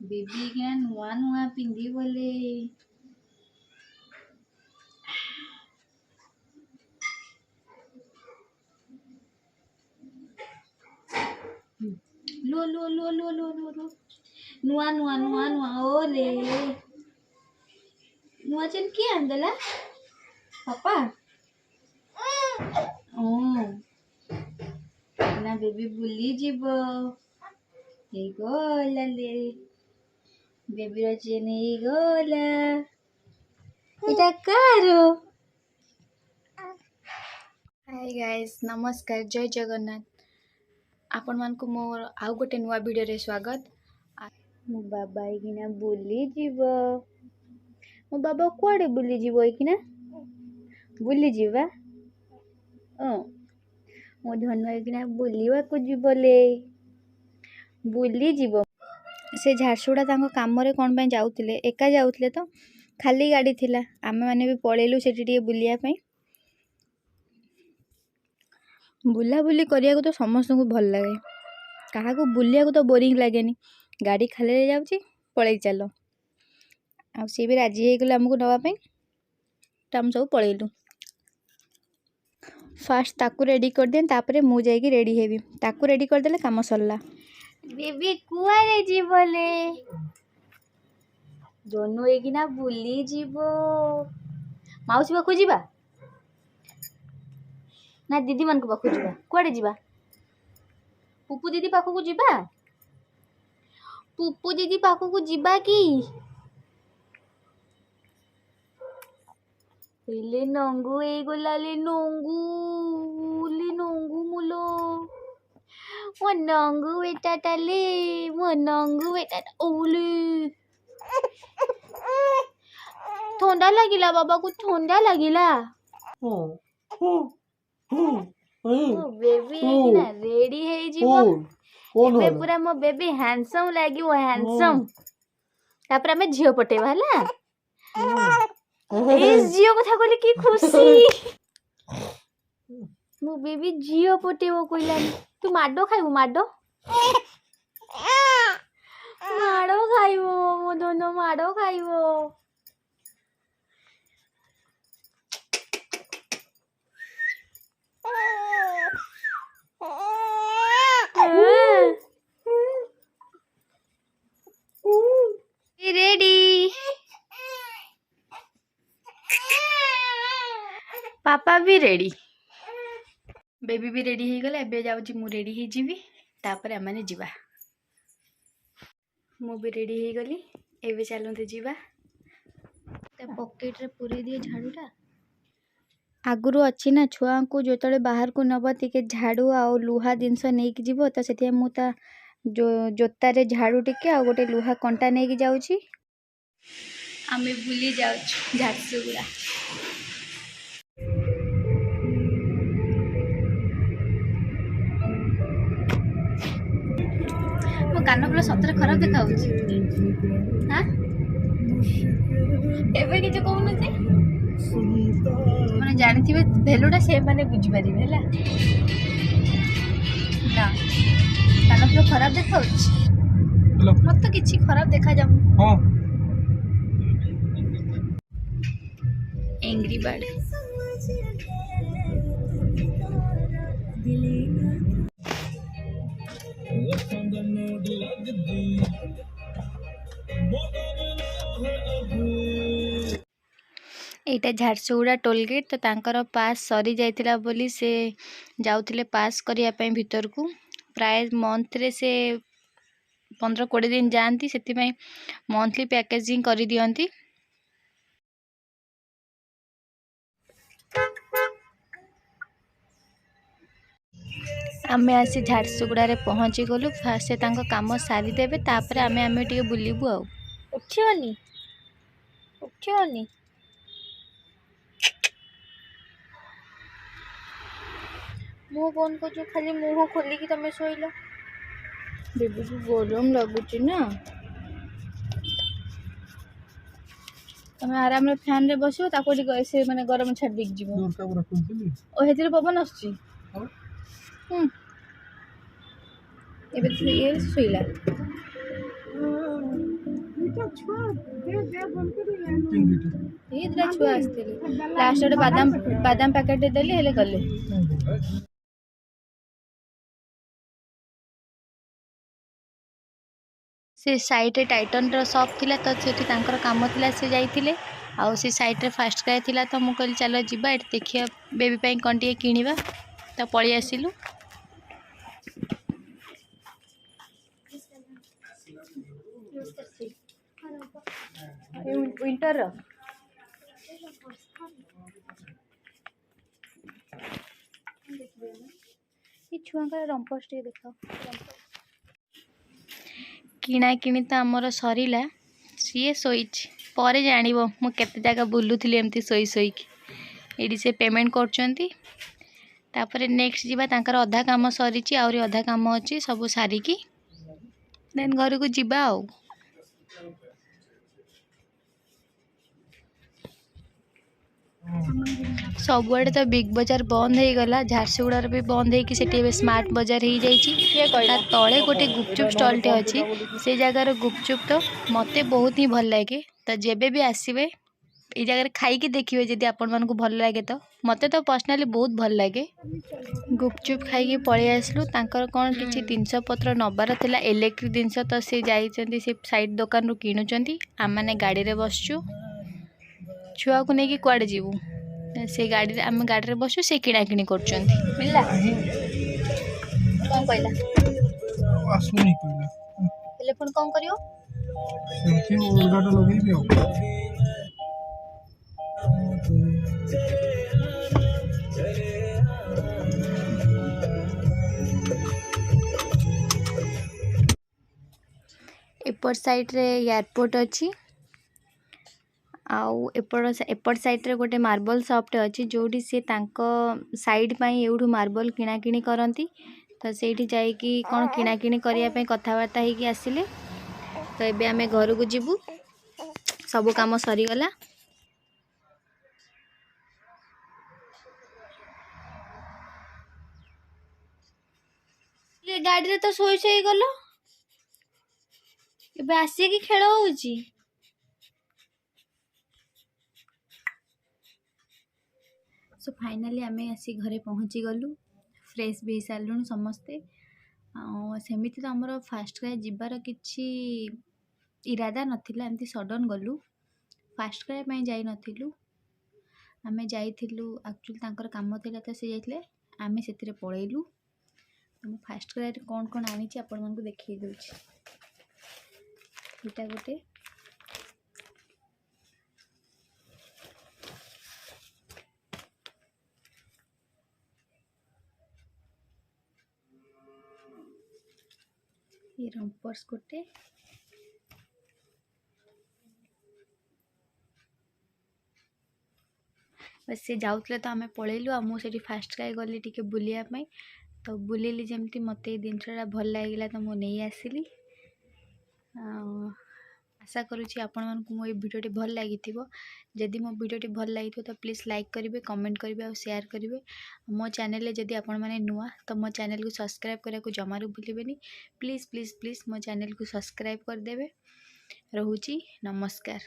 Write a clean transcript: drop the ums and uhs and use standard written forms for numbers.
Baby क्या नुआ नुआ पिंधी बोले लो लो लो लो लो लो लो नुआ नुआ नुआ नुआ ओले नुआ चल किया अंदला पापा ओ ना बेबी बुली जीव हे गोला ले बेबी रचेन हे गोला इटा कारो हाय गाइस नमस्कार जय जगन्नाथ आपण मान को मोर आउ गोटे नुआ वीडियो रे स्वागत मो बाबा एकिना बुली जीव मो बाबा कुआडे बुली जीव एकिना बुली जीवा मो धनु एकिना बुलिवा को जीवले बुली जीव से झारसुड़ा तांको काम रे कोन पय जाउतिले एका जाउतिले तो खाली गाड़ी थिला आमे माने भी पळेलु सेठी टिके बुलिया पय बुला बुली करिया को तो समस्त को भल लागे कहा को बुलिया को तो बोरिंग लागेनी गाड़ी खाली रे जाउची पळेई चलो आ सी भी राजी हे गेला हमको नवा पय तो हम सब पळेलु फास्ट ताकू रेडी कर देन तापरे मु जाई की रेडी हेबी ताकू रेडी कर देले काम सरला बेबी कुआ रे जीवले दोनों एकिना बुली जीवो माउसी पाखु जीवा ना दीदी मन को पाखु जीवा कुआडे जीवा पुप्पू दीदी पाखु को जीवा पुप्पू दीदी पाखु को जीवा की ले नंगू ए गोला ले नंगू मुलो मो नंगू बेटा टाले मो नंगू बेटा ओले ठंडा लागिला बाबा को ठंडा लागिला बेबी ना रेडी है जीवो एबे पूरा मो बेबी हैंडसम लागी वो हैंडसम तापर हमें झियो पटेवा हला इस झियो कथा कहले की खुशी मो बेबी झियो पटेवो कइलानी तू माडो खाइबो माडो खाइबो मो दोनो माडो खाइबो रेडी पापा भी रेडी बेबी भी रेडी हो गला एबे जाउची मु रेडी ही जीवी तापर आमाने जीवा मु भी रेडी हो गली एबे चलते जीवा ते पॉकेट रे पूरी दिए झाड़ूटा आगुरु अच्छी ना छुआ को जो बाहर को नब टिके झाड़ू आ लुहा जिनस नहीं कि जीवो तो सेठी मु ता जो जोता रे झाड़ू टिके आ गोटे लुहा कंटा नहीं कि जाउची आमे बुली जाउछु झारसुगुड़ा मो कान फुल सतरे खराब देखा होची हां एबे कि जो कहू नथि माने जानिथिबे भेलुटा से माने बुझी परिबे हला ना कान फुल खराब देखा होची मत तो किछि खराब देखा जाम हां एंग्री बर्ड एटा झारसुगुड़ा टोलगेट तो तांकर पास सरी जाइतिला बोली से जाउथिले पास करिया पय भीतर को प्राय मंथ रे से 15-20 दिन जानती सेति पय मंथली पैकेजिंग करी दियंती आमे आसी झारसुगुड़ा रे पहुँची गलु फास्ट से तांको काम सारी देबे तापर आमे टिके बुलिबु आ उठियोनी मुँह बंद कर जो खाली मुँह खोलिकी तमें शोल बेबी को गरम लगुच ना तमें आराम रे फैन रे बसो ताको से माने गरम छाड़ देक जीवो ओ हेतिर पवन आछी एबे ये शोइला ଦୁଇଟା ଛୁଆ ଆସିଥିଲେ ଲାଷ୍ଟ ଗୋଟେ ବାଦାମ ପ୍ୟାକେଟ ଦେଲି ହେଲେ ଗଲେ। से साइड रे टाइटन रो शॉप थिला तो सेठी तांकर काम थिला से जाइथिले आउ से साइड रे फास्ट क्राई थिला तो मु कहली चलो जिबा एट देखिया बेबी पई कोन टिए किनिबा तो पळी आसिलु। विंटर रो ये छुआ का रंपस टिए देखो किणा किणी तो आमर सरीला सी शोच पर जान मु केते जगह बुलूली एमती शोई शोईकी ये से पेमेंट कर नेक्स्ट जीवा तांकर अधा काम सरी आहरी अधा काम अच्छी सब सारिकी देन घर को जीवा आउ। सबुआड़े तो बिग बजार बंद हो गला झारसुगुड़ार भी बंद होगी से स्मार्ट बजार हो जाए तले गोटे गुपचुप स्टॉल टे अच्छी से जगार गुपचुप तो मते बहुत ही भल लगे तो जेबे भी आसबे ये जगह खाई देखिए जदि आपण मन को भल लगे तो मते तो पर्सनाली बहुत भल लगे। गुपचुप खाई पलि आसलु तांकर कौन किसी जिनस पत्र नबार थिला इलेक्ट्रिक जिनस तो से जाइछंती से साइड दुकान रू किणुचंती आम माने गाड़ी रे बसचु छुआ को लेकिन कुआड़े जीवु से गाड़ी आम गाड़ी रे बसु से किणा किणी करचंती मिलला कोन कहला आसुनी कहला टेलीफोन कोन करियो सेठी ओलगाटा लगेई दियो एपट साइड रे एयरपोर्ट अच्छी आउ एपट साइड रे गोटे मार्बल शॉप अच्छी जोटी सी तांको साइड पाई एउठू मार्बल किणा किणी करंती तो सेठी जाईकी कोन किणा किणी करिया पे कथावार्ता हेकी आसिले तो एबे आमे घर को जीवु सब काम सरी गला। ये गाड़ी रे तो सोई सोई गलो एबे आसी की खेल होउची सो फाइनाली आमे आसी घरे पहुँची गलु फ्रेश भी सारू समस्ते सेमिति तो आमर फास्ट क्राई जीवार किछि इरादा नथिला एमती सडन गलु फास्ट क्राई पई जाई नथिलु आमे जाइथिलु एक्चुअली तांकर काम थिला तो से जाइथिले आमे सेतिरे पळेइलु हम फास्ट क्राई रे कोन कोन आनी छी आपण मन को देखै दोछि एटा गोटे ये रंपर्स गोटे बस से जाऊले तो आम पलैलु आ मुझे फास्ट क्राई गली टी बुलायापी तो बुलेली जमती मत जिनसा भल लगे तो मुझे आसली आशा करुँची आपण मानक मो भिडियोटी भल लगी जदि मो भिडियोटी भल लगी तो प्लीज़ लाइक करेंगे कमेंट करेंगे और शेयर करेंगे मो चैनल जदि आपण मैंने नुआ तो मो चैनल को सब्सक्राइब करने को जमारू भूलें प्लीज़ प्लीज़ प्लीज़ मो चैनल को सब्सक्राइब करदे। रोहुची नमस्कार।